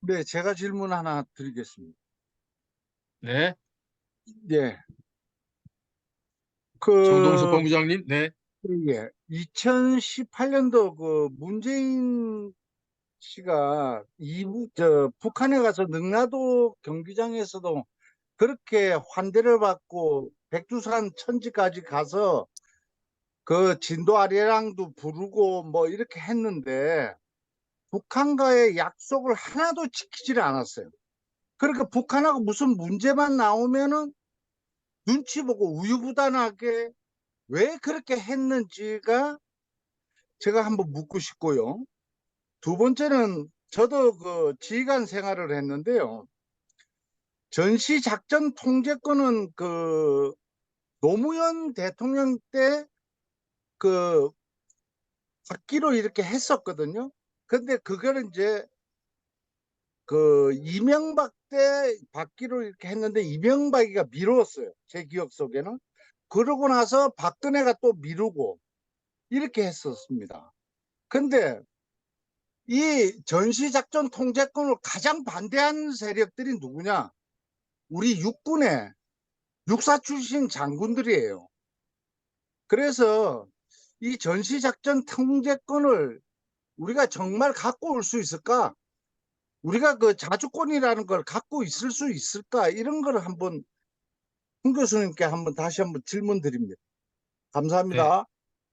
네, 제가 질문 하나 드리겠습니다. 네, 네, 정동석 그, 본부장님. 네, 예, 2018년도 그 문재인 씨가 북한에 가서 능라도 경기장에서도 그렇게 환대를 받고 백두산 천지까지 가서 그 진도 아리랑도 부르고 뭐 이렇게 했는데 북한과의 약속을 하나도 지키지를 않았어요. 그러니까 북한하고 무슨 문제만 나오면은 눈치 보고 우유부단하게 왜 그렇게 했는지가 제가 한번 묻고 싶고요. 두 번째는 저도 그 지휘관 생활을 했는데요. 전시작전 통제권은 그 노무현 대통령 때 그 받기로 이렇게 했었거든요. 근데 그거를 이제 그 이명박 때 받기로 이렇게 했는데 이명박이가 미뤘어요. 제 기억 속에는. 그러고 나서 박근혜가 또 미루고 이렇게 했었습니다. 근데 이 전시작전 통제권을 가장 반대하는 세력들이 누구냐? 우리 육군의 육사 출신 장군들이에요. 그래서 이 전시작전 통제권을 우리가 정말 갖고 올 수 있을까? 우리가 그 자주권이라는 걸 갖고 있을 수 있을까? 이런 걸 한번 홍 교수님께 한번 다시 한번 질문 드립니다. 네, 감사합니다.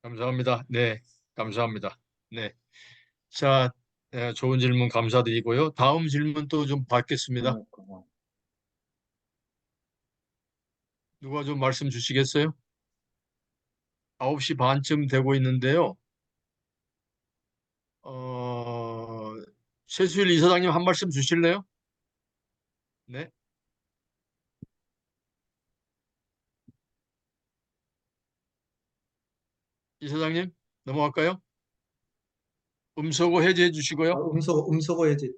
감사합니다. 네, 감사합니다. 네, 자, 좋은 질문 감사드리고요. 다음 질문 또 좀 받겠습니다. 누가 좀 말씀 주시겠어요? 9시 반쯤 되고 있는데요. 어, 최수일 이사장님 한 말씀 주실래요? 네, 이사장님 넘어갈까요? 음소거 해제해 주시고요. 음소거 해제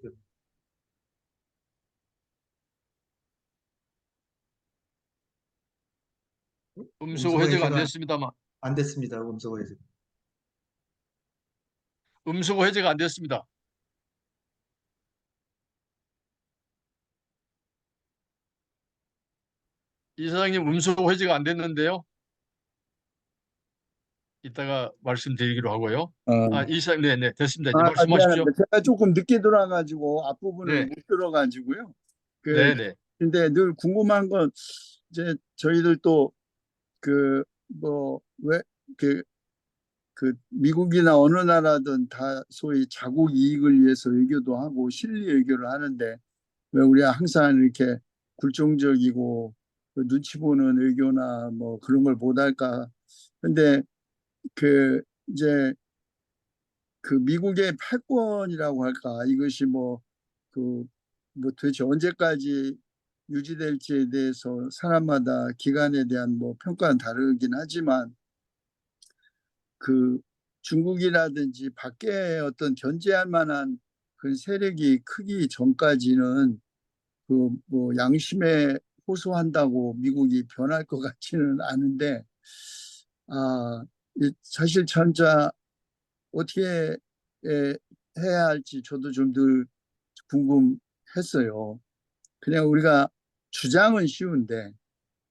음소거 음소거 해제가 안 해제가 됐습니다만, 안 됐습니다. 음소거 해제. 음소거 해제가 안 됐습니다. 이사장님 음소거 해제가 안 됐는데요. 이따가 말씀드리기로 하고요. 아, 어, 이사장, 네, 네, 됐습니다. 이제 말씀하십시오. 미안합니다. 제가 조금 늦게 들어와가지고 앞부분을 네, 못 들어가지고요. 그, 네, 네, 근데 늘 궁금한 건 이제 저희들도 그, 뭐, 왜, 그, 그 미국이나 어느 나라든 다 소위 자국 이익을 위해서 외교도 하고 실리 외교를 하는데 왜 우리가 항상 이렇게 굴종적이고 그 눈치 보는 외교나 뭐 그런 걸 못할까. 근데 그 이제 그 미국의 패권이라고 할까 이것이 뭐 도대체 언제까지 유지될지에 대해서 사람마다 기간에 대한 뭐 평가는 다르긴 하지만 그 중국이라든지 밖에 어떤 견제할 만한 그 세력이 크기 전까지는 그 뭐 양심에 호소한다고 미국이 변할 것 같지는 않은데 아 사실 진짜 어떻게 해야 할지 저도 좀 늘 궁금했어요. 그냥 우리가 주장은 쉬운데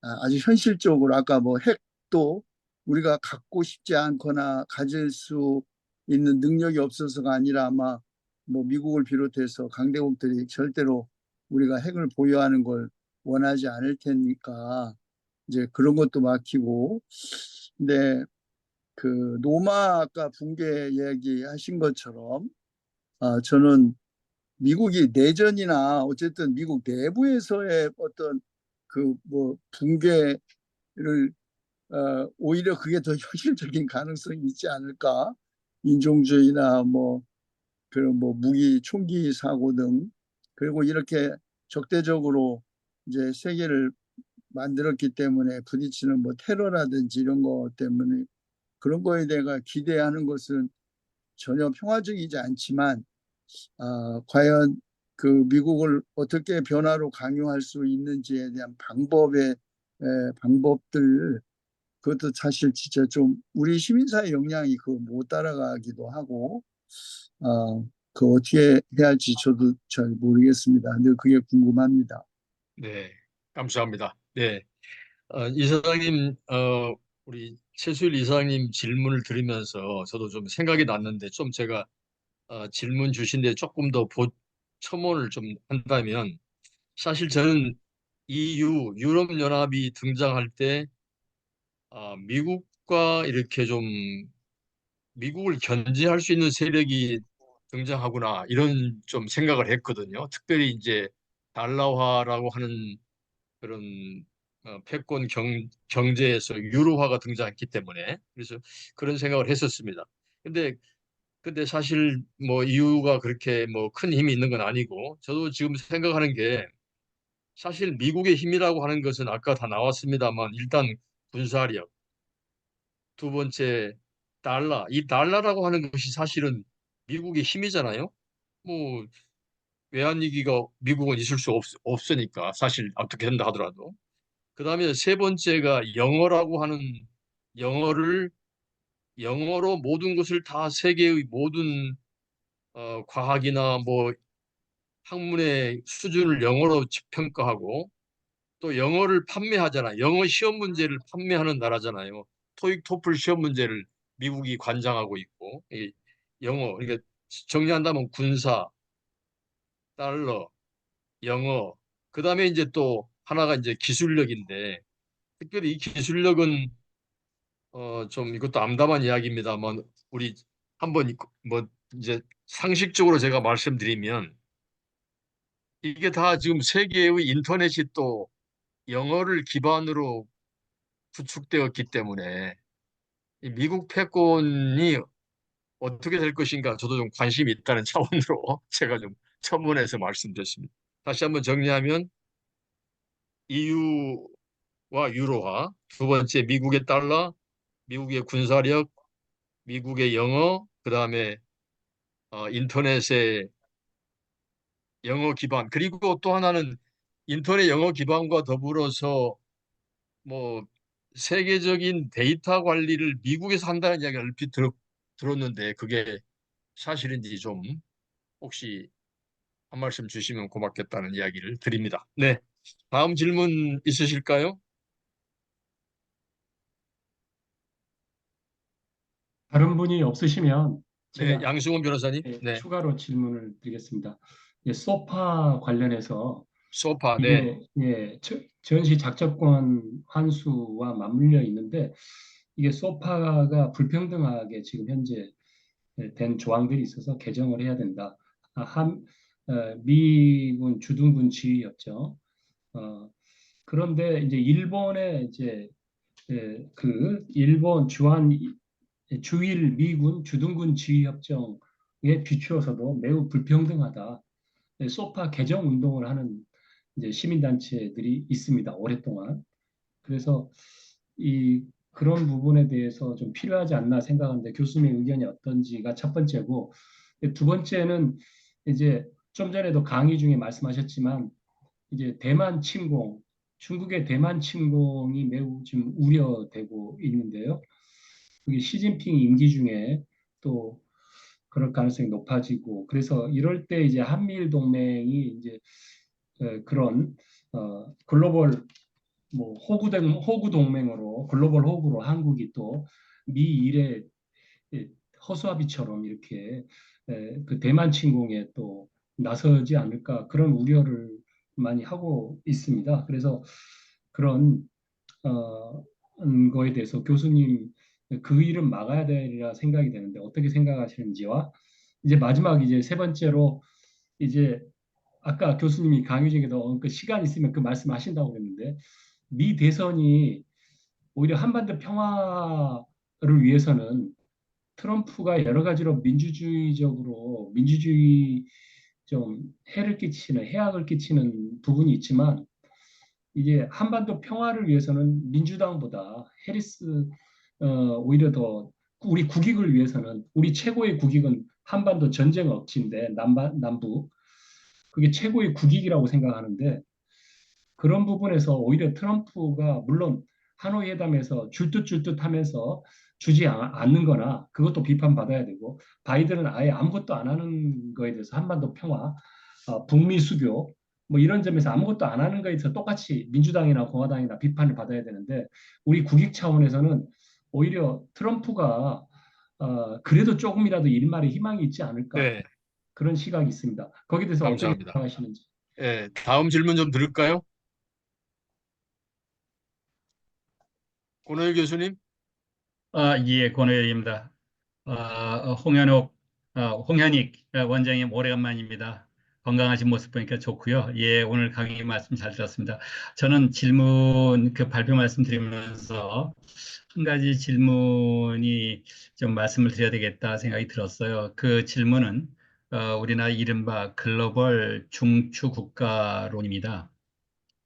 아주 현실적으로 아까 뭐 핵도 우리가 갖고 싶지 않거나 가질 수 있는 능력이 없어서가 아니라 아마 뭐 미국을 비롯해서 강대국들이 절대로 우리가 핵을 보유하는 걸 원하지 않을 테니까 이제 그런 것도 막히고 근데 그 노마 아까 붕괴 이야기하신 것처럼 저는 미국이 내전이나 어쨌든 미국 내부에서의 어떤 그 뭐 붕괴를 오히려 그게 더 현실적인 가능성이 있지 않을까? 인종주의나 뭐 그런 뭐 무기 총기 사고 등 그리고 이렇게 적대적으로 이제 세계를 만들었기 때문에 부딪히는 뭐 테러라든지 이런 거 때문에 그런 거에 대해 기대하는 것은 전혀 평화적이지 않지만 과연 그 미국을 어떻게 변화로 강요할 수 있는지에 대한 방법들 그것도 사실 진짜 좀 우리 시민사회 역량이 그거 못 따라가기도 하고 그 어떻게 해야 할지 저도 잘 모르겠습니다. 근데 그게 궁금합니다. 네, 감사합니다. 네, 이사장님, 우리 최수일 이사장님 질문을 들으면서 저도 좀 생각이 났는데 좀 제가 질문 주신데 조금 더 첨언을 좀 한다면 사실 저는 EU, 유럽연합이 등장할 때 미국과 이렇게 좀 미국을 견제할 수 있는 세력이 등장하구나 이런 좀 생각을 했거든요. 특별히 이제 달러화라고 하는 그런 패권 경제에서 유로화가 등장했기 때문에 그래서 그런 생각을 했었습니다. 근데 사실 뭐 이유가 그렇게 뭐 큰 힘이 있는 건 아니고 저도 지금 생각하는 게 사실 미국의 힘이라고 하는 것은 아까 다 나왔습니다만 일단 군사력, 두 번째 달러, 이 달러라고 하는 것이 사실은 미국의 힘이잖아요. 뭐 외환위기가 미국은 있을 수 없으니까 사실 어떻게 한다 하더라도 그다음에 세 번째가 영어라고 하는 영어를 영어로 모든 것을 다 세계의 모든 과학이나 뭐 학문의 수준을 영어로 평가하고 또 영어를 판매하잖아요. 영어 시험 문제를 판매하는 나라잖아요. 토익, 토플 시험 문제를 미국이 관장하고 있고 이 영어 그러니까 정리한다면 군사, 달러, 영어 그다음에 이제 또 하나가 이제 기술력인데 특별히 이 기술력은 좀 이것도 암담한 이야기입니다만 우리 한번 뭐 이제 상식적으로 제가 말씀드리면 이게 다 지금 세계의 인터넷이 또 영어를 기반으로 구축되었기 때문에 이 미국 패권이 어떻게 될 것인가 저도 좀 관심이 있다는 차원으로 제가 좀 첨언해서 말씀드렸습니다. 다시 한번 정리하면 EU와 유로화, 두 번째 미국의 달러, 미국의 군사력, 미국의 영어, 그다음에 인터넷의 영어 기반, 그리고 또 하나는 인터넷 영어 기반과 더불어서 뭐 세계적인 데이터 관리를 미국에서 한다는 이야기를 얼핏 들었는데 그게 사실인지 좀 혹시 한 말씀 주시면 고맙겠다는 이야기를 드립니다. 네, 다음 질문 있으실까요? 다른 분이 없으시면 네, 제가 양승훈 변호사님. 네, 추가로 질문을 드리겠습니다. 소파 관련해서 소파. 네, 이게 전시 작전권 환수와 맞물려 있는데 이게 소파가 불평등하게 지금 현재 된 조항들이 있어서 개정을 해야 된다. 미군 주둔군 지휘협정. 그런데 이제 일본의 이제 그 일본 주일 미군 주둔군 지휘협정에 비추어서도 매우 불평등하다. 소파 개정 운동을 하는 이제 시민단체들이 있습니다. 오랫동안. 그래서 이 그런 부분에 대해서 좀 필요하지 않나 생각하는데 교수님의 의견이 어떤지가 첫 번째고 두 번째는 이제 좀 전에도 강의 중에 말씀하셨지만 이제 대만 침공, 중국의 대만 침공이 매우 지금 우려되고 있는데요. 그게 시진핑 임기 중에 또 그럴 가능성이 높아지고 그래서 이럴 때 이제 한미일 동맹이 이제 그런 글로벌 뭐 호구 동맹으로 글로벌 호구로 한국이 또 미일의 허수아비처럼 이렇게 그 대만 침공에 또 나서지 않을까 그런 우려를 많이 하고 있습니다. 그래서 그런 거에 대해서 교수님 그 일은 막아야 되리라 생각이 되는데 어떻게 생각하시는지와 이제 마지막 이제 세 번째로 이제 아까 교수님이 강의 중에도 그 시간 있으면 그 말씀하신다고 그랬는데 미 대선이 오히려 한반도 평화를 위해서는 트럼프가 여러 가지로 민주주의 좀 해악을 끼치는 부분이 있지만 이제 한반도 평화를 위해서는 민주당보다 해리스 오히려 더 우리 국익을 위해서는 우리 최고의 국익은 한반도 전쟁 억지인데 남북 그게 최고의 국익이라고 생각하는데 그런 부분에서 오히려 트럼프가 물론 하노이 회담에서 줄듯줄듯 하면서 주지 않는 거나 그것도 비판받아야 되고, 바이든은 아예 아무것도 안 하는 거에 대해서 한반도 평화, 북미 수교, 뭐 이런 점에서 아무것도 안 하는 거에 대해서 똑같이 민주당이나 공화당이나 비판을 받아야 되는데, 우리 국익 차원에서는 오히려 트럼프가 그래도 조금이라도 일말의 희망이 있지 않을까, 네, 그런 시각이 있습니다. 거기에 대해서 어떻게 감사합니다. 생각하시는지. 예, 다음 질문 좀 들을까요? 권호일 교수님. 예, 권호열입니다. 홍현옥, 홍현익 원장님 오래간만입니다. 건강하신 모습 보니까 좋고요. 예, 오늘 강의 말씀 잘 들었습니다. 저는 질문 그 발표 말씀드리면서 한 가지 질문이 좀 말씀을 드려야 되겠다 생각이 들었어요. 그 질문은 우리나라 이른바 글로벌 중추 국가론입니다.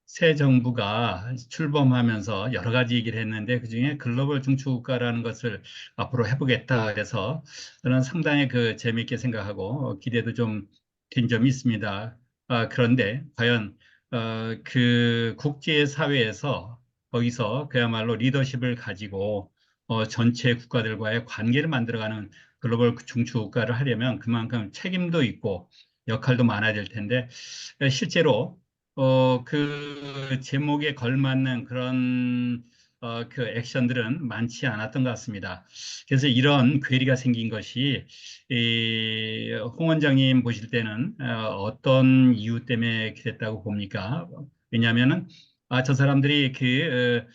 새 정부가 출범하면서 여러 가지 얘기를 했는데 그중에 글로벌 중추국가라는 것을 앞으로 해보겠다 그래서 저는 상당히 그 재미있게 생각하고 기대도 좀 된 점이 있습니다. 그런데 과연 그 국제사회에서 거기서 그야말로 리더십을 가지고 전체 국가들과의 관계를 만들어가는 글로벌 중추국가를 하려면 그만큼 책임도 있고 역할도 많아야 될 텐데 실제로 그 제목에 걸맞는 그런 그 액션들은 많지 않았던 것 같습니다. 그래서 이런 괴리가 생긴 것이 홍 원장님 보실 때는 어떤 이유 때문에 그랬다고 봅니까? 왜냐하면은 저 사람들이 그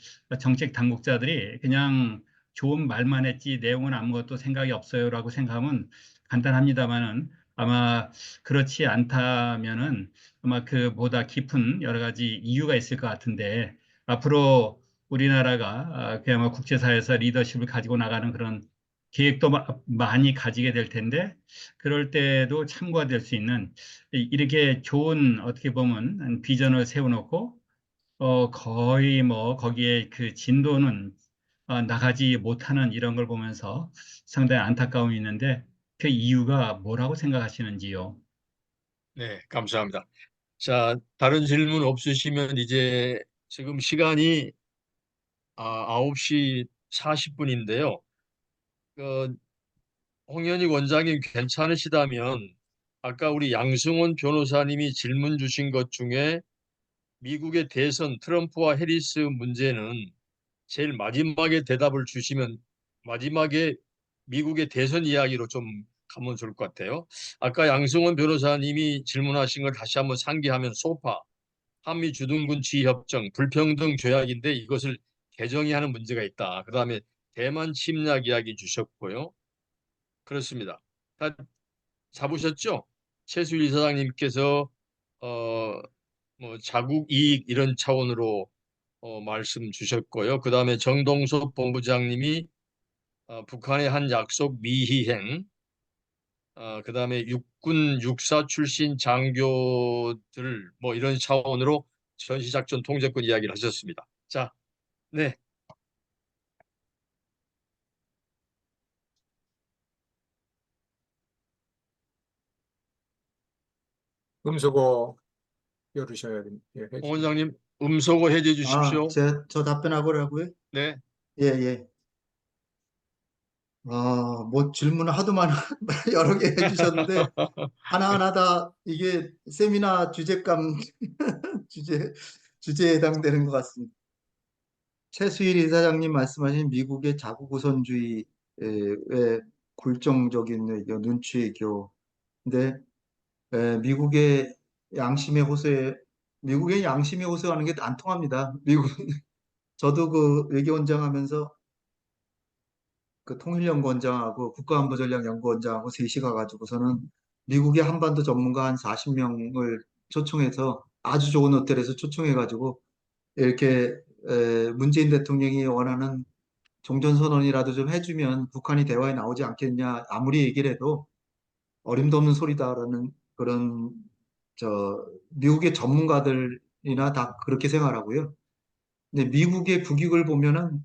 정책 당국자들이 그냥 좋은 말만 했지 내용은 아무것도 생각이 없어요라고 생각하면 간단합니다만은 아마 그렇지 않다면은 아마 그보다 깊은 여러 가지 이유가 있을 것 같은데 앞으로 우리나라가 그야말로 국제사회에서 리더십을 가지고 나가는 그런 계획도 많이 가지게 될 텐데 그럴 때도 참고가 될 수 있는 이렇게 좋은 어떻게 보면 비전을 세워놓고 거의 뭐 거기에 그 진도는 나가지 못하는 이런 걸 보면서 상당히 안타까움이 있는데 그 이유가 뭐라고 생각하시는지요? 네, 감사합니다. 자, 다른 질문 없으시면 이제 지금 시간이 9시 40분인데요. 홍현희 원장님 괜찮으시다면 아까 우리 양승원 변호사님이 질문 주신 것 중에 미국의 대선 트럼프와 해리스 문제는 제일 마지막에 대답을 주시면 마지막에 미국의 대선 이야기로 좀 가면 좋을 것 같아요. 아까 양승원 변호사님이 질문하신 걸 다시 한번 상기하면 소파, 한미 주둔군 지휘협정, 불평등 조약인데 이것을 개정해야 하는 문제가 있다. 그다음에 대만 침략 이야기 주셨고요. 그렇습니다. 다 잡으셨죠? 최수일 이사장님께서 어, 뭐 자국 이익 이런 차원으로 말씀 주셨고요. 그다음에 정동섭 본부장님이 북한의 한 약속 미희행, 그다음에 육군 육사 출신 장교들 뭐 이런 차원으로 전시작전 통제권 이야기를 하셨습니다. 자, 네, 음소거 열으셔야 예, 홍 원장님 음소거 해제 주십시오. 저 답변하고라고요? 네, 예, 예. 뭐 질문을 하도 많아 여러 개 해주셨는데 하나하나 다 이게 세미나 주제감 주제 주제에 해당되는 것 같습니다. 최수일 이사장님 말씀하신 미국의 자국 우선주의의 굴종적인 눈치의 교. 근데 미국의 양심에 호소해 미국의 양심에 호소하는 게 안 통합니다. 미국 저도 그 외교원장 하면서 그 통일연구원장하고 국가안보전략연구원장하고 셋이 가가지고서는 미국의 한반도 전문가 한 40명을 초청해서 아주 좋은 호텔에서 초청해가지고 이렇게 문재인 대통령이 원하는 종전선언이라도 좀 해주면 북한이 대화에 나오지 않겠냐 아무리 얘기를 해도 어림도 없는 소리다라는 그런 미국의 전문가들이나 다 그렇게 생각하고요. 근데 미국의 국익을 보면은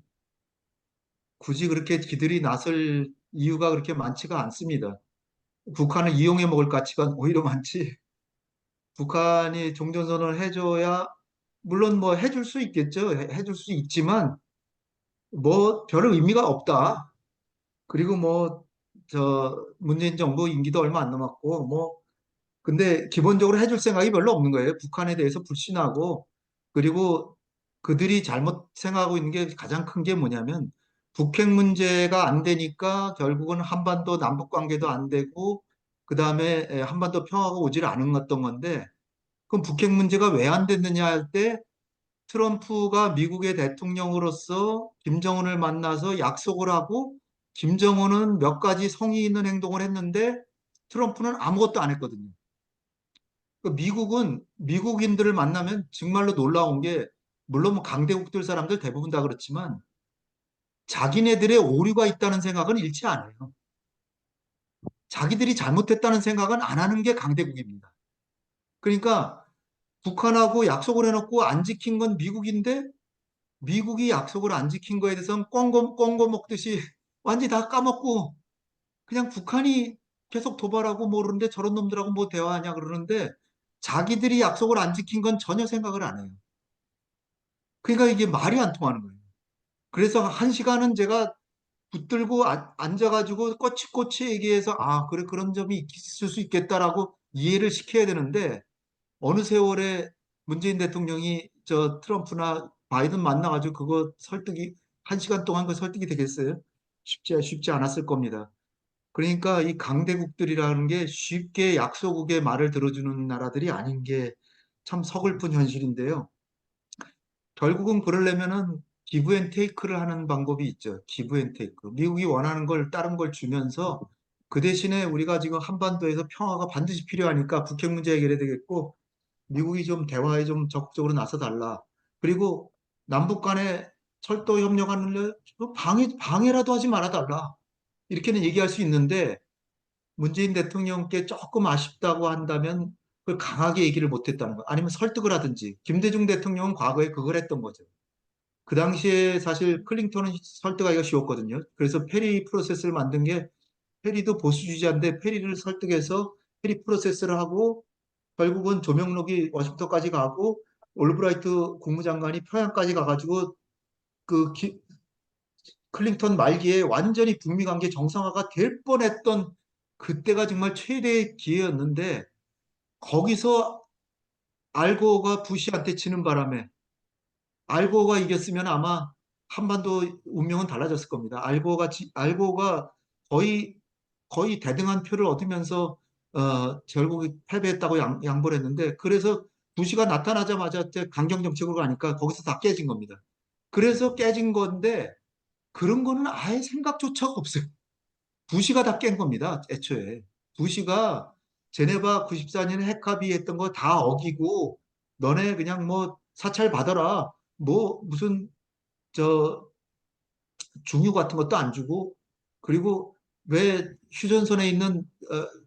굳이 그렇게 기들이 나설 이유가 그렇게 많지가 않습니다. 북한을 이용해 먹을 가치가 오히려 많지. 북한이 종전선언을 해줘야 물론 뭐 해줄 수 있겠죠. 해줄 수 있지만 뭐 별 의미가 없다. 그리고 뭐, 문재인 정부 임기도 얼마 안 남았고, 뭐, 근데 기본적으로 해줄 생각이 별로 없는 거예요. 북한에 대해서 불신하고, 그리고 그들이 잘못 생각하고 있는 게 가장 큰 게 뭐냐면, 북핵 문제가 안 되니까 결국은 한반도 남북 관계도 안 되고, 그 다음에 한반도 평화가 오질 않았던 건데, 그럼 북핵 문제가 왜 안 됐느냐 할 때, 트럼프가 미국의 대통령으로서 김정은을 만나서 약속을 하고, 김정은은 몇 가지 성의 있는 행동을 했는데, 트럼프는 아무것도 안 했거든요. 미국은 미국인들을 만나면 정말로 놀라운 게, 물론 뭐 강대국들 사람들 대부분 다 그렇지만 자기네들의 오류가 있다는 생각은 잃지 않아요. 자기들이 잘못했다는 생각은 안 하는 게 강대국입니다. 그러니까 북한하고 약속을 해놓고 안 지킨 건 미국인데, 미국이 약속을 안 지킨 거에 대해서는 꽁고 먹듯이 완전히 다 까먹고, 그냥 북한이 계속 도발하고 모르는데 저런 놈들하고 뭐 대화하냐 그러는데, 자기들이 약속을 안 지킨 건 전혀 생각을 안 해요. 그러니까 이게 말이 안 통하는 거예요. 그래서 한 시간은 제가 붙들고 앉아가지고 꼬치꼬치 얘기해서, 아, 그래, 그런 점이 있을 수 있겠다라고 이해를 시켜야 되는데, 어느 세월에 문재인 대통령이 저 트럼프나 바이든 만나가지고 그거 설득이, 한 시간 동안 그 설득이 되겠어요? 쉽지 않았을 겁니다. 그러니까 이 강대국들이라는 게 쉽게 약소국의 말을 들어주는 나라들이 아닌 게 참 서글픈 현실인데요. 결국은 그러려면은 기브 앤 테이크를 하는 방법이 있죠. 기브 앤 테이크. 미국이 원하는 걸 다른 걸 주면서, 그 대신에 우리가 지금 한반도에서 평화가 반드시 필요하니까 북핵 문제 해결해야 되겠고, 미국이 좀 대화에 좀 적극적으로 나서 달라. 그리고 남북 간에 철도 협력하는 방해라도 하지 말아 달라. 이렇게는 얘기할 수 있는데, 문재인 대통령께 조금 아쉽다고 한다면 그걸 강하게 얘기를 못했다는 거. 아니면 설득을 하든지. 김대중 대통령은 과거에 그걸 했던 거죠. 그 당시에 사실 클린턴은 설득하기가 쉬웠거든요. 그래서 페리 프로세스를 만든 게, 페리도 보수주의자인데 페리를 설득해서 페리 프로세스를 하고, 결국은 조명록이 워싱턴까지 가고, 올브라이트 국무장관이 평양까지 가가지고 그 클린턴 말기에 완전히 북미 관계 정상화가 될 뻔했던, 그때가 정말 최대의 기회였는데, 거기서 알고가 부시한테 치는 바람에, 알고가 이겼으면 아마 한반도 운명은 달라졌을 겁니다. 알고가 거의 대등한 표를 얻으면서 결국 패배했다고 양보를 했는데, 그래서 부시가 나타나자마자 강경 정책으로 가니까 거기서 다 깨진 겁니다. 그래서 깨진 건데, 그런 거는 아예 생각조차 없어요. 부시가 다 깬 겁니다, 애초에. 부시가 제네바 94년에 핵합의 했던 거 다 어기고, 너네 그냥 뭐 사찰 받아라. 뭐 무슨 저 중유 같은 것도 안 주고, 그리고 왜 휴전선에 있는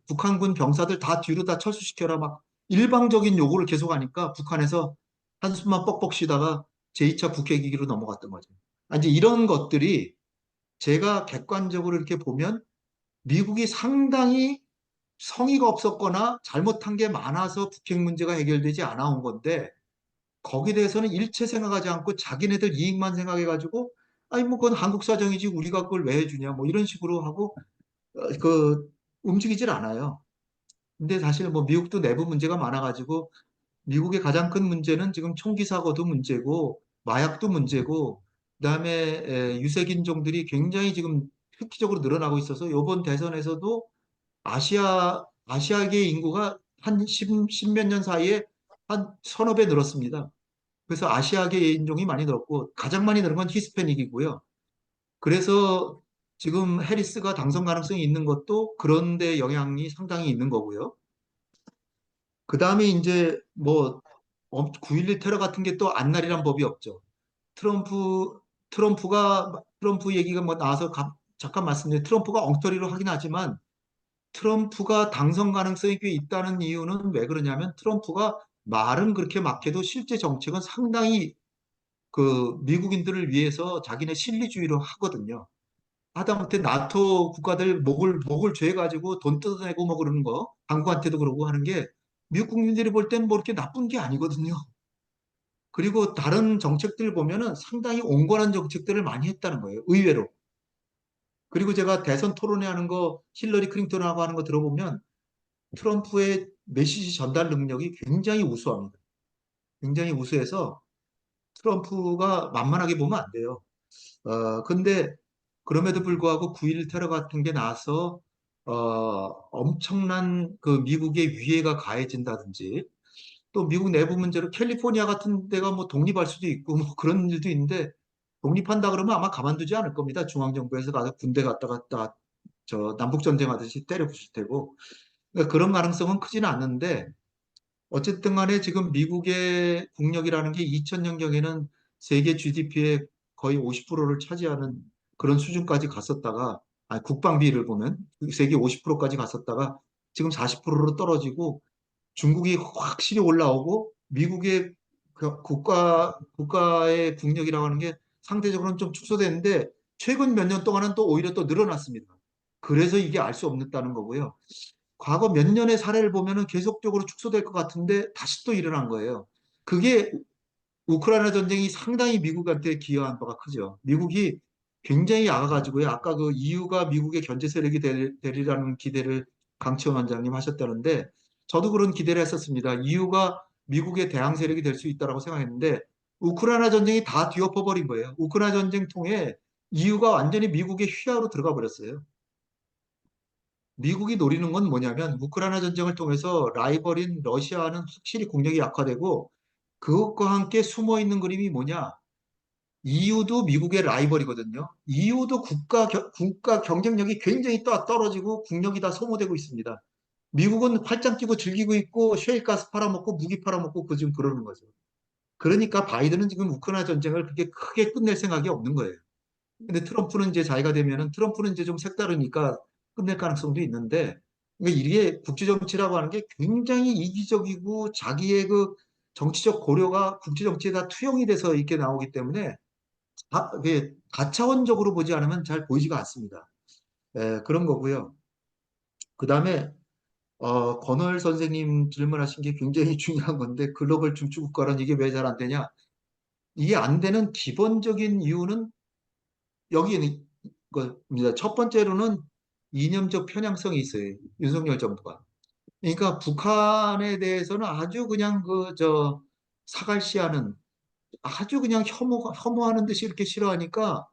북한군 병사들 다 뒤로 다 철수시켜라, 막 일방적인 요구를 계속하니까 북한에서 한숨만 뻑뻑 쉬다가 제2차 북핵위기로 넘어갔던 거죠. 이제 이런 것들이 제가 객관적으로 이렇게 보면, 미국이 상당히 성의가 없었거나 잘못한 게 많아서 북핵 문제가 해결되지 않아 온 건데, 거기에 대해서는 일체 생각하지 않고 자기네들 이익만 생각해가지고, 아니 뭐 그건 한국 사정이지 우리가 그걸 왜 해주냐 뭐 이런 식으로 하고 움직이질 않아요. 근데 사실 뭐 미국도 내부 문제가 많아가지고, 미국의 가장 큰 문제는 지금 총기 사고도 문제고 마약도 문제고, 그다음에 유색인종들이 굉장히 지금 획기적으로 늘어나고 있어서, 이번 대선에서도 아시아계 인구가 한 10몇 년 사이에 한 서너 배 늘었습니다. 그래서 아시아계 인종이 많이 늘었고, 가장 많이 늘은 건 히스패닉이고요. 그래서 지금 해리스가 당선 가능성이 있는 것도 그런 데 영향이 상당히 있는 거고요. 그 다음에 이제 뭐 9.11 테러 같은 게 또 안날이란 법이 없죠. 트럼프, 트럼프 얘기가 뭐 나와서 잠깐 말씀드린, 트럼프가 엉터리로 하긴 하지만, 트럼프가 당선 가능성이 꽤 있다는 이유는 왜 그러냐면, 트럼프가 말은 그렇게 막해도 실제 정책은 상당히 그 미국인들을 위해서 자기네 실리주의로 하거든요. 하다못해 나토 국가들 목을 죄가지고 돈 뜯어내고 뭐 그러는 거, 한국한테도 그러고 하는 게, 미국 국민들이 볼 땐 뭐 이렇게 나쁜 게 아니거든요. 그리고 다른 정책들 보면은 상당히 온건한 정책들을 많이 했다는 거예요. 의외로. 그리고 제가 대선 토론회 하는 거, 힐러리 클린턴하고 하는 거 들어보면 트럼프의 메시지 전달 능력이 굉장히 우수합니다. 굉장히 우수해서 트럼프가 만만하게 보면 안 돼요. 근데 그럼에도 불구하고 9.11 테러 같은 게 나서 엄청난 그 미국의 위해가 가해진다든지 또 미국 내부 문제로 캘리포니아 같은 데가 뭐 독립할 수도 있고 뭐 그런 일도 있는데 독립한다 그러면 아마 가만두지 않을 겁니다. 중앙정부에서 가서 군대 갔다 갔다 저 남북전쟁 하듯이 때려 부실 테고. 그러니까 그런 가능성은 크지는 않는데 어쨌든 간에 지금 미국의 국력이라는 게 2000년경에는 세계 GDP의 거의 50%를 차지하는 그런 수준까지 갔었다가, 아니, 국방비를 보면 세계 50%까지 갔었다가 지금 40%로 떨어지고 중국이 확실히 올라오고 미국의 그 국가의 국력이라고 하는 게 상대적으로는 좀 축소됐는데 최근 몇 년 동안은 또 오히려 또 늘어났습니다. 그래서 이게 알 수 없다는 거고요. 과거 몇 년의 사례를 보면은 계속적으로 축소될 것 같은데 다시 또 일어난 거예요. 그게 우크라이나 전쟁이 상당히 미국한테 기여한 바가 크죠. 미국이 굉장히 약아가지고요. 아까 그 EU가 미국의 견제 세력이 되리라는 기대를 강치원 원장님 하셨다는데 저도 그런 기대를 했었습니다. EU가 미국의 대항 세력이 될 수 있다라고 생각했는데 우크라이나 전쟁이 다 뒤엎어버린 거예요. 우크라이나 전쟁 통해 EU가 완전히 미국의 휘하로 들어가 버렸어요. 미국이 노리는 건 뭐냐면 우크라이나 전쟁을 통해서 라이벌인 러시아는 확실히 국력이 약화되고 그것과 함께 숨어 있는 그림이 뭐냐? EU도 미국의 라이벌이거든요. EU도 국가 경쟁력이 굉장히 떨어지고 국력이 다 소모되고 있습니다. 미국은 팔짱 끼고 즐기고 있고 셰일가스 팔아먹고 무기 팔아먹고 지금 그러는 거죠. 그러니까 바이든은 지금 우크라이나 전쟁을 그렇게 크게 끝낼 생각이 없는 거예요. 근데 트럼프는 이제 자기가 되면은 트럼프는 이제 좀 색다르니까 끝낼 가능성도 있는데 그러니까 이게 국제 정치라고 하는 게 굉장히 이기적이고 자기의 그 정치적 고려가 국제 정치에 다 투영이 돼서 이렇게 나오기 때문에 그게 다차원적으로 보지 않으면 잘 보이지가 않습니다. 그런 거고요. 그다음에 권월 선생님 질문하신 게 굉장히 중요한 건데 글로벌 중추국가론 이게 왜 잘 안 되냐? 이게 안 되는 기본적인 이유는 여기는 겁니다. 첫 번째로는 이념적 편향성이 있어요. 윤석열 정부가. 그러니까 북한에 대해서는 아주 그냥 사갈시하는 아주 그냥 혐오하는 듯이 이렇게 싫어하니까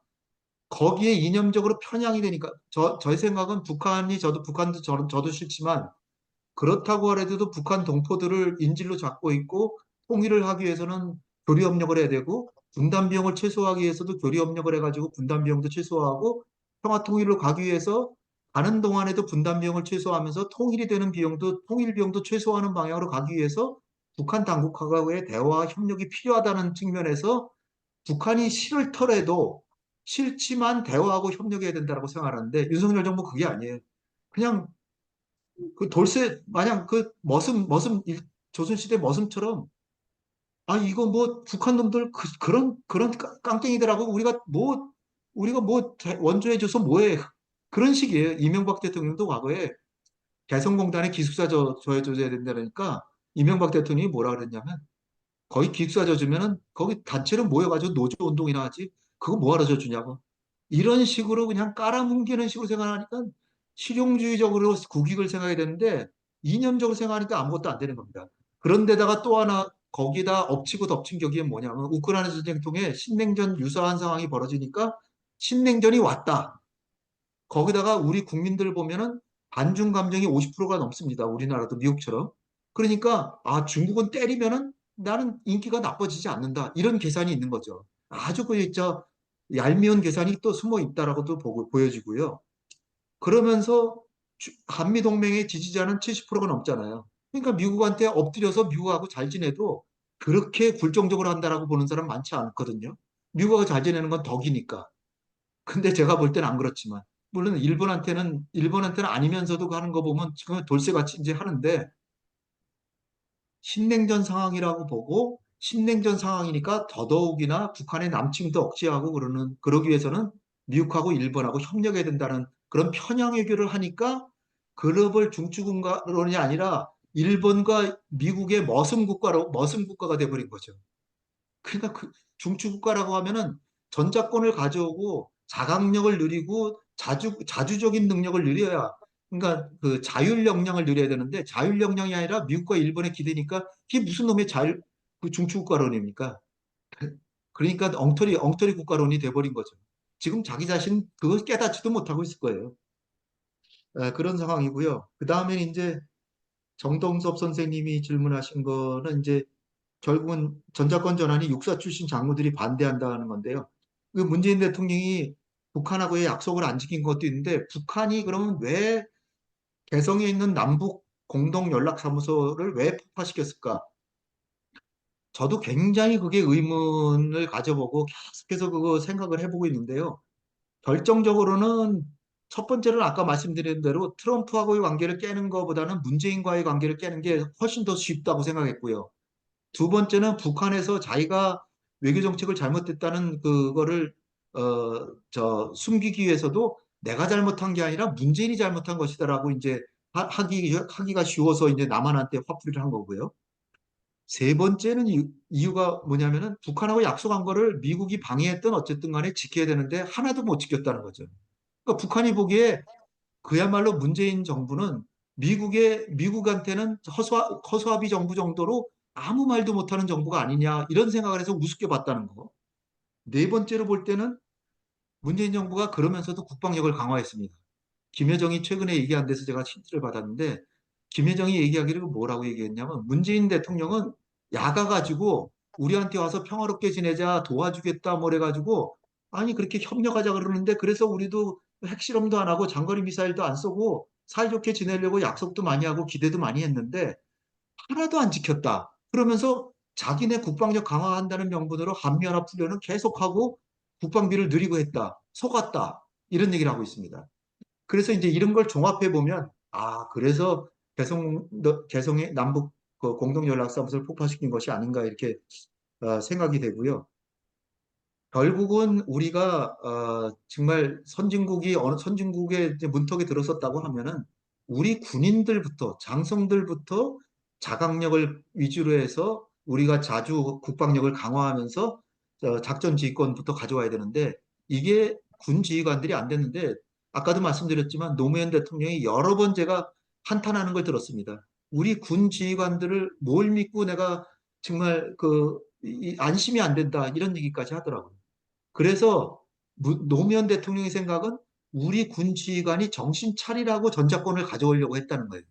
거기에 이념적으로 편향이 되니까 저의 생각은 북한도 저도 싫지만 그렇다고 하더라도 북한 동포들을 인질로 잡고 있고 통일을 하기 위해서는 교류 협력을 해야 되고 분담 비용을 최소화하기 위해서도 교류 협력을 해가지고 분담 비용도 최소화하고 평화 통일로 가기 위해서 가는 동안에도 분담 비용을 최소화하면서 통일이 되는 통일 비용도 최소화하는 방향으로 가기 위해서 북한 당국하고의 대화와 협력이 필요하다는 측면에서 북한이 싫더라도 싫지만 대화하고 협력해야 된다고 생각하는데 윤석열 정부 그게 아니에요. 그냥 그 돌쇠 마냥 그 조선시대 머슴처럼 이거 뭐 북한 놈들 그런 깡깽이들하고 우리가 뭐 원조해줘서 뭐해 그런 식이에요. 이명박 대통령도 과거에 개성공단에 기숙사 조해줘야 된다니까 이명박 대통령이 뭐라 그랬냐면 거기 기숙사 져주면은 거기 단체로 모여가지고 노조 운동이나 하지 그거 뭐하러 져주냐고 이런 식으로 그냥 깔아뭉개는 식으로 생각하니까 실용주의적으로 국익을 생각해야 되는데 이념적으로 생각하니까 아무것도 안 되는 겁니다. 그런데다가 또 하나 거기다 엎치고 덮친 격이 뭐냐면 우크라이나 전쟁 통해 신냉전 유사한 상황이 벌어지니까 신냉전이 왔다. 거기다가 우리 국민들 보면은 반중 감정이 50%가 넘습니다. 우리나라도 미국처럼. 그러니까 중국은 때리면은 나는 인기가 나빠지지 않는다. 이런 계산이 있는 거죠. 아주 얄미운 계산이 또 숨어 있다라고도 보여지고요. 그러면서 한미동맹의 지지자는 70%가 넘잖아요. 그러니까 미국한테 엎드려서 미국하고 잘 지내도 그렇게 굴종적으로 한다라고 보는 사람 많지 않거든요. 미국하고 잘 지내는 건 덕이니까. 근데 제가 볼 때는 안 그렇지만 물론 일본한테는 아니면서도 하는 거 보면 지금 돌쇠같이 이제 하는데 신냉전 상황이라고 보고 신냉전 상황이니까 더더욱이나 북한의 남침도 억제하고 그러기 위해서는 미국하고 일본하고 협력해야 된다는 그런 편향 외교를 하니까 글로벌 중추국가론이 아니라 일본과 미국의 머슴국가가 돼버린 거죠. 그러니까 중추국가라고 하면은 전자권을 가져오고 자각력을 누리고 자주적인 능력을 누려야, 그러니까 그 자율 역량을 누려야 되는데 자율 역량이 아니라 미국과 일본에 기대니까 그게 무슨 놈의 그 중추국가론입니까? 그러니까 엉터리 국가론이 돼버린 거죠. 지금 자기 자신 그걸 깨닫지도 못하고 있을 거예요. 그런 상황이고요. 그 다음에 이제 정동섭 선생님이 질문하신 거는 이제 결국은 전자권 전환이 육사 출신 장로들이 반대한다는 건데요. 그 문재인 대통령이 북한하고의 약속을 안 지킨 것도 있는데 북한이 그러면 왜 개성에 있는 남북 공동 연락사무소를 왜 폭파시켰을까? 저도 굉장히 그게 의문을 가져보고 계속해서 그거 생각을 해보고 있는데요. 결정적으로는 첫 번째는 아까 말씀드린 대로 트럼프하고의 관계를 깨는 것보다는 문재인과의 관계를 깨는 게 훨씬 더 쉽다고 생각했고요. 두 번째는 북한에서 자기가 외교 정책을 잘못했다는 그거를 숨기기 위해서도 내가 잘못한 게 아니라 문재인이 잘못한 것이다라고 이제 하기가 쉬워서 이제 남한한테 화풀이를 한 거고요. 세 번째는 이유가 뭐냐면은 북한하고 약속한 거를 미국이 방해했든 어쨌든 간에 지켜야 되는데 하나도 못 지켰다는 거죠. 그러니까 북한이 보기에 그야말로 문재인 정부는 미국한테는 허수아비 정부 정도로 아무 말도 못하는 정부가 아니냐 이런 생각을 해서 우습게 봤다는 거. 네 번째로 볼 때는 문재인 정부가 그러면서도 국방력을 강화했습니다. 김여정이 최근에 얘기한 데서 제가 힌트를 받았는데 김여정이 얘기하기를 뭐라고 얘기했냐면 문재인 대통령은 야가 가지고 우리한테 와서 평화롭게 지내자 도와주겠다 뭐래 가지고 아니 그렇게 협력하자 그러는데 그래서 우리도 핵실험도 안 하고 장거리 미사일도 안 쏘고 사이좋게 지내려고 약속도 많이 하고 기대도 많이 했는데 하나도 안 지켰다. 그러면서 자기네 국방력 강화한다는 명분으로 한미연합 훈련은 계속하고 국방비를 늘리고 했다. 속았다. 이런 얘기를 하고 있습니다. 그래서 이제 이런 걸 종합해 보면 그래서 개성의 남북 그 공동연락사무소를 폭파시킨 것이 아닌가 이렇게 생각이 되고요. 결국은 우리가 정말 선진국의 이제 문턱에 들어섰다고 하면은 우리 군인들부터 장성들부터 자각력을 위주로 해서 우리가 자주 국방력을 강화하면서 작전 지휘권부터 가져와야 되는데 이게 군 지휘관들이 안 됐는데 아까도 말씀드렸지만 노무현 대통령이 여러 번 제가 한탄하는 걸 들었습니다. 우리 군 지휘관들을 뭘 믿고 내가 정말 안심이 안 된다 이런 얘기까지 하더라고요. 그래서 노무현 대통령의 생각은 우리 군 지휘관이 정신 차리라고 전자권을 가져오려고 했다는 거예요.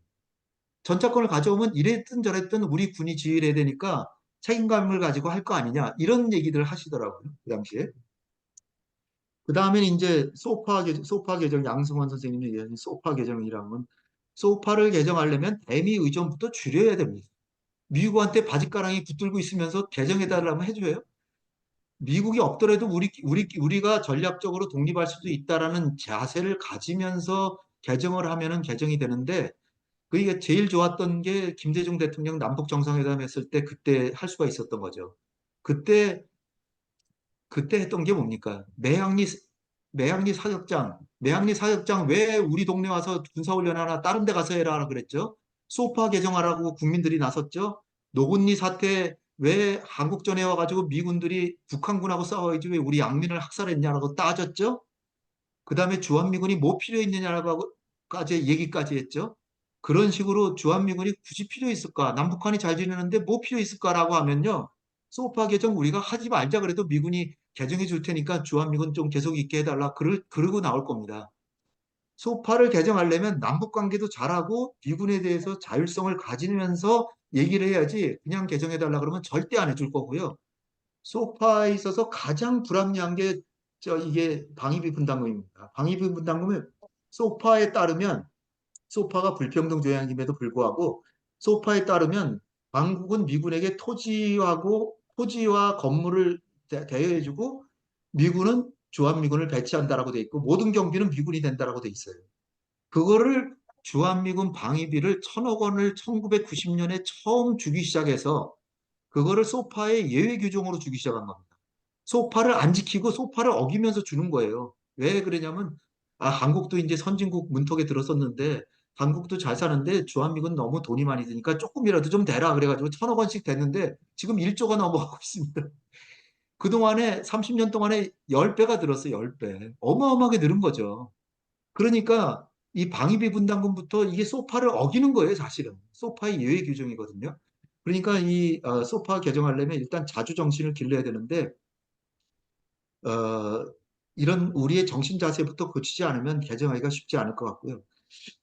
전자권을 가져오면 이랬든 저랬든 우리 군이 지휘를 해야 되니까 책임감을 가지고 할 거 아니냐 이런 얘기들 하시더라고요. 그 당시에. 그 다음에 이제 소파 개정 양승환 선생님이 얘기하는 소파 개정이라는 건 소파를 개정하려면 대미 의존부터 줄여야 됩니다. 미국한테 바짓가랑이 붙들고 있으면서 개정해달라면 해줘요. 미국이 없더라도 우리가 전략적으로 독립할 수도 있다라는 자세를 가지면서 개정을 하면은 개정이 되는데 그게 제일 좋았던 게 김대중 대통령 남북 정상회담 했을 때 그때 할 수가 있었던 거죠. 그때 했던 게 뭡니까? 매학리 사격장 왜 우리 동네 와서 군사훈련 하나 다른 데 가서 해라 그랬죠? 소파 개정하라고 국민들이 나섰죠? 노군리 사태 왜 한국전에 와가지고 미군들이 북한군하고 싸워야지 왜 우리 양민을 학살했냐라고 따졌죠? 그 다음에 주한미군이 뭐 필요 있느냐라고까지 얘기까지 했죠? 그런 식으로 주한미군이 굳이 필요 있을까? 남북한이 잘 지내는데 뭐 필요 있을까라고 하면요. 소파 개정 우리가 하지 말자 그래도 미군이 개정해 줄 테니까 주한미군 좀 계속 있게 해달라. 그러고 나올 겁니다. 소파를 개정하려면 남북 관계도 잘하고 미군에 대해서 자율성을 가지면서 얘기를 해야지 그냥 개정해달라 그러면 절대 안 해줄 거고요. 소파에 있어서 가장 불합리한 게 이게 방위비 분담금입니다. 방위비 분담금은 소파에 따르면 소파가 불평등 조약임에도 불구하고 소파에 따르면 한국은 미군에게 토지와 건물을 대여해주고 미군은 주한미군을 배치한다라고 돼 있고 모든 경비는 미군이 된다라고 돼 있어요. 그거를 주한미군 방위비를 1,000억 원을 1990년에 처음 주기 시작해서 그거를 소파의 예외 규정으로 주기 시작한 겁니다. 소파를 안 지키고 소파를 어기면서 주는 거예요. 왜 그러냐면 한국도 이제 선진국 문턱에 들어섰는데 한국도 잘 사는데 주한미군 너무 돈이 많이 드니까 조금이라도 좀 대라 그래가지고 1,000억 원씩 됐는데 지금 1조가 넘어가고 있습니다. 그동안에 30년 동안에 10배가 늘었어요. 10배. 어마어마하게 늘은 거죠. 그러니까 이 방위비 분담금부터 이게 소파를 어기는 거예요, 사실은. 소파의 예외 규정이거든요. 그러니까 이 소파 개정하려면 일단 자주 정신을 길러야 되는데 어, 이런 우리의 정신 자세부터 고치지 않으면 개정하기가 쉽지 않을 것 같고요.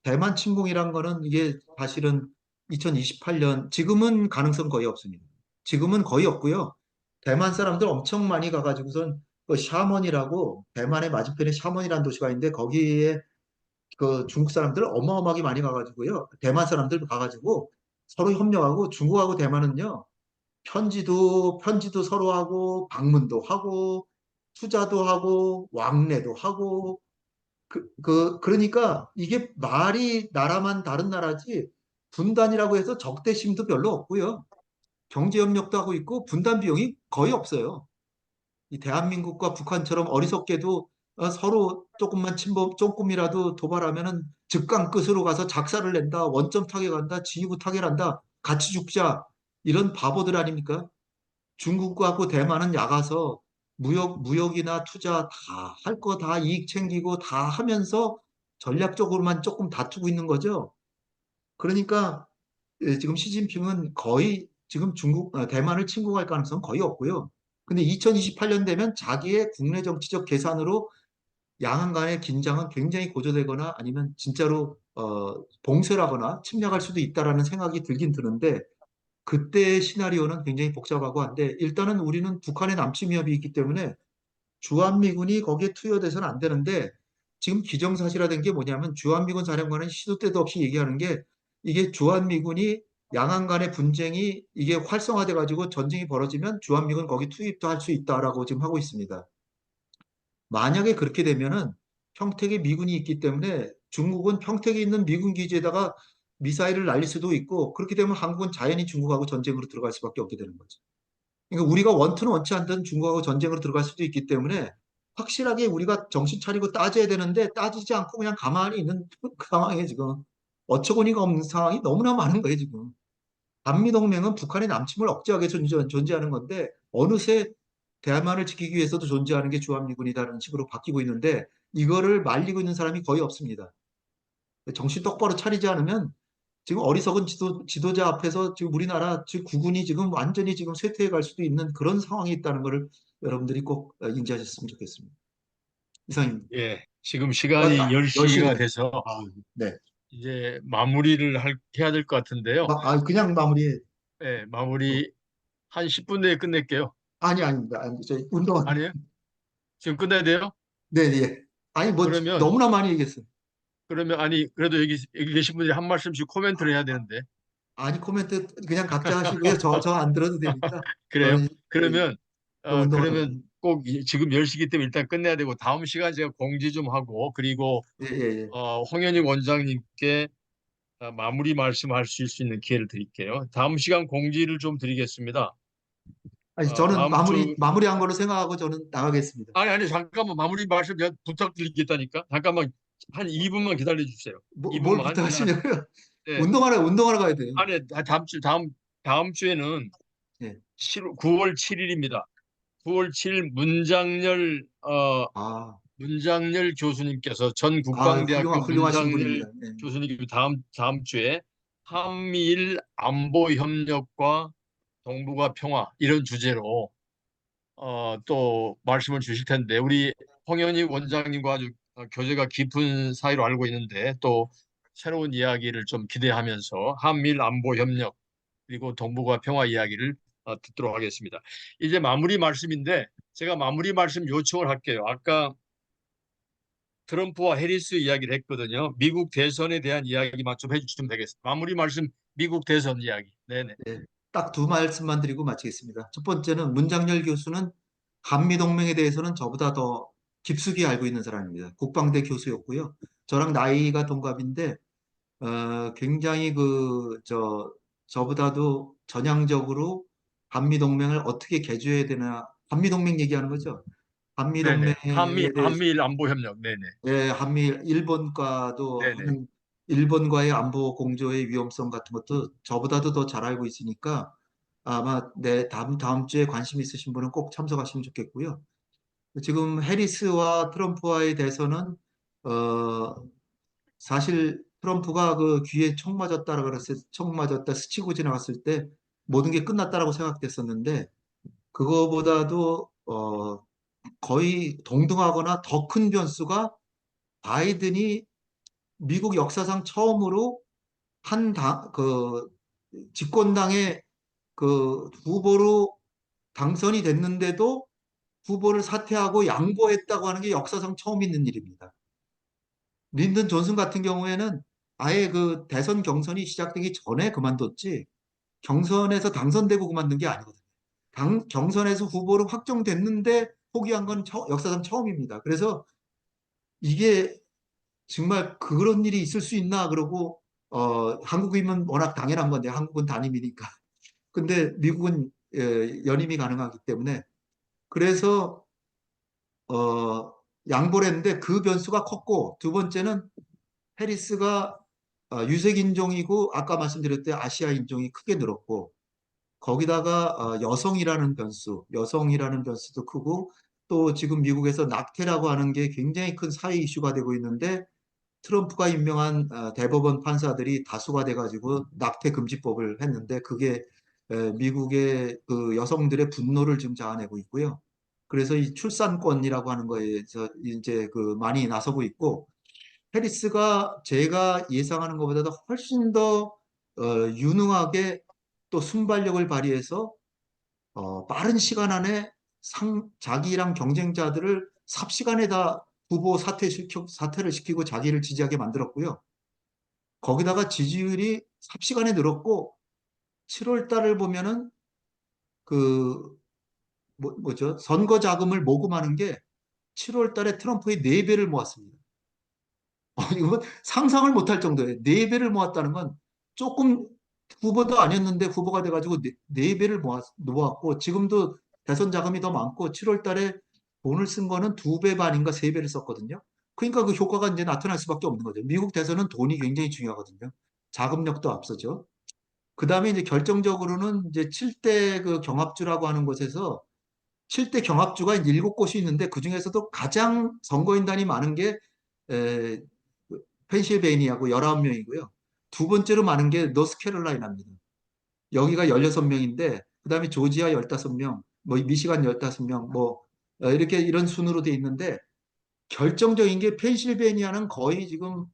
대만 침공이란 거는 이게 사실은 2028년, 지금은 가능성 거의 없습니다. 지금은 거의 없고요. 대만 사람들 엄청 많이 가가지고선 그 샤먼이라고 대만의 맞은편에 샤먼이라는 도시가 있는데 거기에 그 중국 사람들 어마어마하게 많이 가가지고요. 대만 사람들 가가지고 서로 협력하고 중국하고 대만은요. 편지도 서로 하고 방문도 하고 투자도 하고 왕래도 하고 그러니까 이게 말이 나라만 다른 나라지 분단이라고 해서 적대심도 별로 없고요. 경제협력도 하고 있고 분단 비용이 거의 없어요. 이 대한민국과 북한처럼 어리석게도 서로 조금만 침범, 조금이라도 도발하면은 즉각 끝으로 가서 작사를 낸다, 원점 타격한다, 지휘부 타결한다, 같이 죽자. 이런 바보들 아닙니까? 중국하고 대만은 약아서 무역이나 투자 다 할 거 다 이익 챙기고 다 하면서 전략적으로만 조금 다투고 있는 거죠. 그러니까 지금 시진핑은 거의 지금 대만을 침공할 가능성은 거의 없고요. 근데 2028년 되면 자기의 국내 정치적 계산으로 양안 간의 긴장은 굉장히 고조되거나 아니면 진짜로 봉쇄하거나 침략할 수도 있다라는 생각이 들긴 드는데 그때의 시나리오는 굉장히 복잡하고 한데 일단은 우리는 북한의 남침 위협이 있기 때문에 주한미군이 거기에 투여돼서는 안 되는데 지금 기정사실화된 게 뭐냐면 주한미군 사령관은 시도 때도 없이 얘기하는 게 이게 주한미군이 양안 간의 분쟁이 이게 활성화돼 가지고 전쟁이 벌어지면 주한미군 거기 투입도 할 수 있다라고 지금 하고 있습니다. 만약에 그렇게 되면은 평택에 미군이 있기 때문에 중국은 평택에 있는 미군 기지에다가 미사일을 날릴 수도 있고 그렇게 되면 한국은 자연히 중국하고 전쟁으로 들어갈 수밖에 없게 되는 거죠. 그러니까 우리가 원투는 원치 않던 중국하고 전쟁으로 들어갈 수도 있기 때문에 확실하게 우리가 정신 차리고 따져야 되는데 따지지 않고 그냥 가만히 있는 그 상황에 지금 어처구니가 없는 상황이 너무나 많은 거예요, 지금. 한미동맹은 북한의 남침을 억제하게 존재하는 건데 어느새 대만을 지키기 위해서도 존재하는 게 주한미군이다라는 식으로 바뀌고 있는데 이거를 말리고 있는 사람이 거의 없습니다. 정신 똑바로 차리지 않으면 지금 어리석은 지도자 앞에서 지금 우리나라 국군이 지금 완전히 지금 쇠퇴해 갈 수도 있는 그런 상황이 있다는 것을 여러분들이 꼭 인지하셨으면 좋겠습니다. 이상입니다. 예, 지금 시간이 아, 10시가 10시네. 돼서 아, 네. 이제 마무리를 해야 될 것 같은데요. 그냥 마무리해. 예, 마무리 한 10분 내에 끝낼게요. 아닙니다. 저희 운동. 아니에요? 지금 끝내야 돼요? 네, 네. 아니, 뭐, 그러면 너무나 많이 얘기했어요. 아니 그래도 여기 계신 분들이 한 말씀씩 코멘트를 해야 되는데 아니, 코멘트 그냥 각자 하시고요. 저 안 들어도 되니까. 그래요? 저는 그러면 운동하러 가요. 그러면 꼭 지금 10시기 때문에 일단 끝내야 되고 다음 시간 제가 공지 좀 하고 그리고 예, 예, 예. 홍현익 원장님께 마무리 말씀하실 수 있는 기회를 드릴게요. 다음 시간 공지를 좀 드리겠습니다. 아니, 저는 다음 주 마무리한 걸로 생각하고 저는 나가겠습니다. 아니 잠깐만 마무리 말씀 제가 부탁드리겠다니까 잠깐만 한 2분만 기다려 주세요. 뭘 2분만 부탁하시냐고요? 네. 운동하러 가야 돼요. 아니 다음 주에는 예. 9월 7일입니다. 9월 7일 문장열 교수님께서 전 국방대학교 훌륭하신 문장열 분입니다. 예. 교수님이 다음 주에 한미일 안보 협력과 동북아 평화 이런 주제로 또 말씀을 주실 텐데 우리 홍현희 원장님과 아주 교제가 깊은 사이로 알고 있는데 또 새로운 이야기를 좀 기대하면서 한미일 안보 협력 그리고 동북아 평화 이야기를 듣도록 하겠습니다. 이제 마무리 말씀인데 제가 마무리 말씀 요청을 할게요. 아까 트럼프와 해리스 이야기를 했거든요. 미국 대선에 대한 이야기만 좀 해주시면 되겠습니다. 마무리 말씀 미국 대선 이야기. 네네. 네, 딱 두 말씀만 드리고 마치겠습니다. 첫 번째는 문장열 교수는 한미동맹에 대해서는 저보다 더 깊숙이 알고 있는 사람입니다. 국방대 교수였고요. 저랑 나이가 동갑인데 굉장히 저보다도 전향적으로 한미동맹을 어떻게 개조해야 되나 한미동맹 얘기하는 거죠. 네네. 한미동맹에 대해서 한미일 안보 협력. 네네. 예, 일본과도 네네. 일본과의 안보 공조의 위험성 같은 것도 저보다도 더 잘 알고 있으니까 아마 다음 주에 관심 있으신 분은 꼭 참석하시면 좋겠고요. 지금 해리스와 트럼프와의 대선은 어, 사실 트럼프가 그 귀에 총 맞았다라고 그랬을 총 맞았다 스치고 지나갔을 때 모든 게 끝났다라고 생각됐었는데 그거보다도 거의 동등하거나 더 큰 변수가 바이든이 미국 역사상 처음으로 그 집권당의 그 후보로 당선이 됐는데도 후보를 사퇴하고 양보했다고 하는 게 역사상 처음 있는 일입니다. 린든 존슨 같은 경우에는 아예 그 대선 경선이 시작되기 전에 그만뒀지 경선에서 당선되고 그만둔 게 아니거든요. 경선에서 후보로 확정됐는데 포기한 건 역사상 처음입니다. 그래서 이게 정말 그런 일이 있을 수 있나 그러고 한국이면 워낙 당연한 건데 한국은 단임이니까. 근데 미국은 연임이 가능하기 때문에 그래서 양보를 했는데 그 변수가 컸고 두 번째는 해리스가 유색 인종이고 아까 말씀드렸듯이 아시아 인종이 크게 늘었고 거기다가 여성이라는 변수도 크고 또 지금 미국에서 낙태라고 하는 게 굉장히 큰 사회 이슈가 되고 있는데 트럼프가 임명한 대법원 판사들이 다수가 돼가지고 낙태 금지법을 했는데 그게 미국의 그 여성들의 분노를 지금 자아내고 있고요. 그래서 이 출산권이라고 하는 거에서 이제 그 많이 나서고 있고 해리스가 제가 예상하는 것보다도 훨씬 더 유능하게 또 순발력을 발휘해서 빠른 시간 안에 자기랑 경쟁자들을 삽시간에 다 후보 사퇴를 시키고 자기를 지지하게 만들었고요. 거기다가 지지율이 삽시간에 늘었고 7월 달을 보면은 그 뭐죠? 선거 자금을 모금하는 게 7월 달에 트럼프의 4배를 모았습니다. 이건 상상을 못할 정도예요. 4배를 모았다는 건 조금 후보도 아니었는데 후보가 돼가지고 네 배를 모았고 지금도 대선 자금이 더 많고 7월 달에 돈을 쓴 거는 2배 반인가 3배를 썼거든요. 그러니까 그 효과가 이제 나타날 수밖에 없는 거죠. 미국 대선은 돈이 굉장히 중요하거든요. 자금력도 앞서죠. 그 다음에 이제 결정적으로는 이제 7대 그 경합주라고 하는 곳에서 7대 경합주가 이제 7곳이 있는데 그 중에서도 가장 선거인단이 많은 게 에, 펜실베이니아고 19명이고요. 두 번째로 많은 게 노스캐롤라이나입니다. 여기가 16명인데 그다음에 조지아 15명, 뭐 미시간 15명, 뭐 이렇게 이런 순으로 돼 있는데 결정적인 게 펜실베이니아는 거의 지금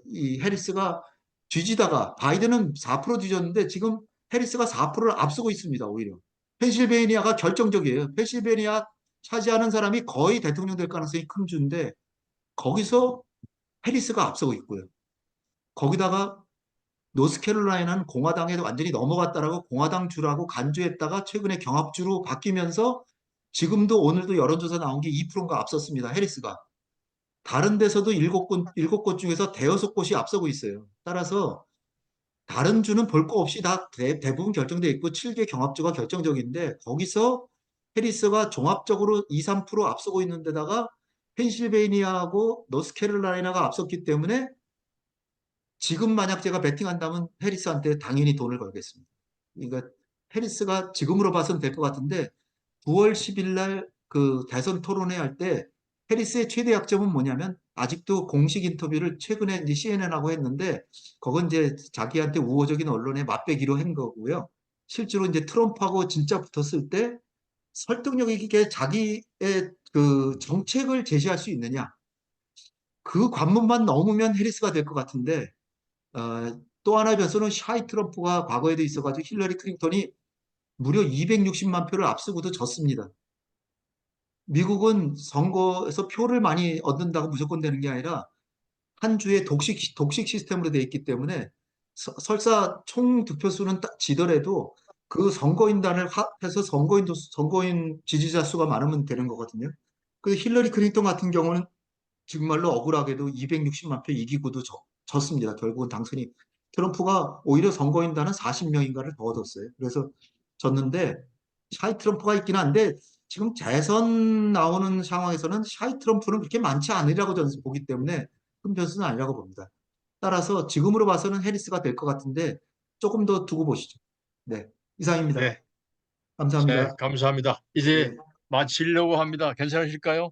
이 해리스가 뒤지다가 바이든은 4% 뒤졌는데 지금 해리스가 4%를 앞서고 있습니다. 오히려. 펜실베이니아가 결정적이에요. 펜실베이니아 차지하는 사람이 거의 대통령 될 가능성이 큰 주인데 거기서 해리스가 앞서고 있고요. 거기다가 노스캐롤라이나는 공화당에도 완전히 넘어갔다라고 공화당 주라고 간주했다가 최근에 경합주로 바뀌면서 지금도 오늘도 여론조사 나온 게 2%인가 앞섰습니다. 해리스가. 다른 데서도 7곳 중에서 대여섯 곳이 앞서고 있어요. 따라서 다른 주는 볼 거 없이 다 대부분 결정돼 있고 7개 경합주가 결정적인데 거기서 해리스가 종합적으로 2, 3% 앞서고 있는 데다가 펜실베이니아하고 노스캐롤라이나가 앞섰기 때문에 지금 만약 제가 베팅한다면 해리스한테 당연히 돈을 걸겠습니다. 그러니까 해리스가 지금으로 봐서는 될 것 같은데 9월 10일 날 그 대선 토론회 할 때 해리스의 최대 약점은 뭐냐면 아직도 공식 인터뷰를 최근에 이제 CNN하고 했는데 그건 이제 자기한테 우호적인 언론에 맞배기로 한 거고요. 실제로 이제 트럼프하고 진짜 붙었을 때 설득력 있게 자기의 그 정책을 제시할 수 있느냐. 그 관문만 넘으면 해리스가 될 것 같은데 또 하나의 변수는 샤이 트럼프가 과거에도 있어가지고 힐러리 클린턴이 무려 260만 표를 앞서고도 졌습니다. 미국은 선거에서 표를 많이 얻는다고 무조건 되는 게 아니라 한 주에 독식 시스템으로 되어 있기 때문에 설사 총 득표수는 지더라도 그 선거인단을 합해서 선거인 지지자 수가 많으면 되는 거거든요. 그 힐러리 클린턴 같은 경우는 정말로 억울하게도 260만 표 이기고도 졌습니다. 결국은 당선이 트럼프가 오히려 선거인단은 40명인가를 더 얻었어요. 그래서 졌는데 샤이 트럼프가 있긴 한데 지금 재선 나오는 상황에서는 샤이 트럼프는 그렇게 많지 않으리라고 저는 보기 때문에 큰 변수는 아니라고 봅니다. 따라서 지금으로 봐서는 해리스가 될 것 같은데 조금 더 두고 보시죠. 네, 이상입니다. 네, 네, 감사합니다. 감사합니다. 이제 마치려고 합니다. 괜찮으실까요?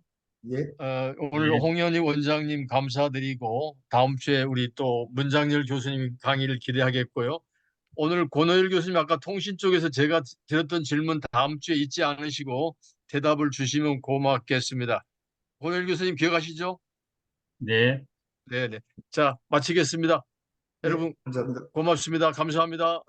예. 오늘 예. 홍현희 원장님 감사드리고 다음 주에 우리 또 문장열 교수님 강의를 기대하겠고요. 오늘 권오열 교수님 아까 통신 쪽에서 제가 드렸던 질문 다음 주에 잊지 않으시고 대답을 주시면 고맙겠습니다. 권오열 교수님 기억하시죠? 네. 네, 네. 자, 마치겠습니다. 네, 여러분 감사합니다. 고맙습니다. 감사합니다.